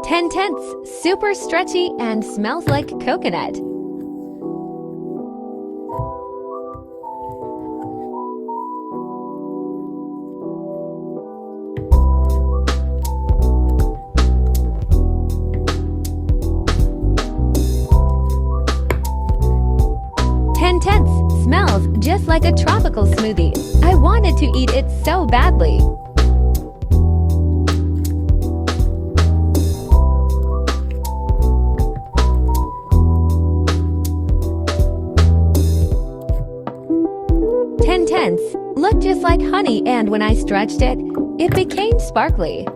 10 tenths, super stretchy and smells like coconut. 10 tenths, smells just like a tropical smoothie. I wanted to eat it so badly. 10 tenths looked just like honey, and when I stretched it, it became sparkly.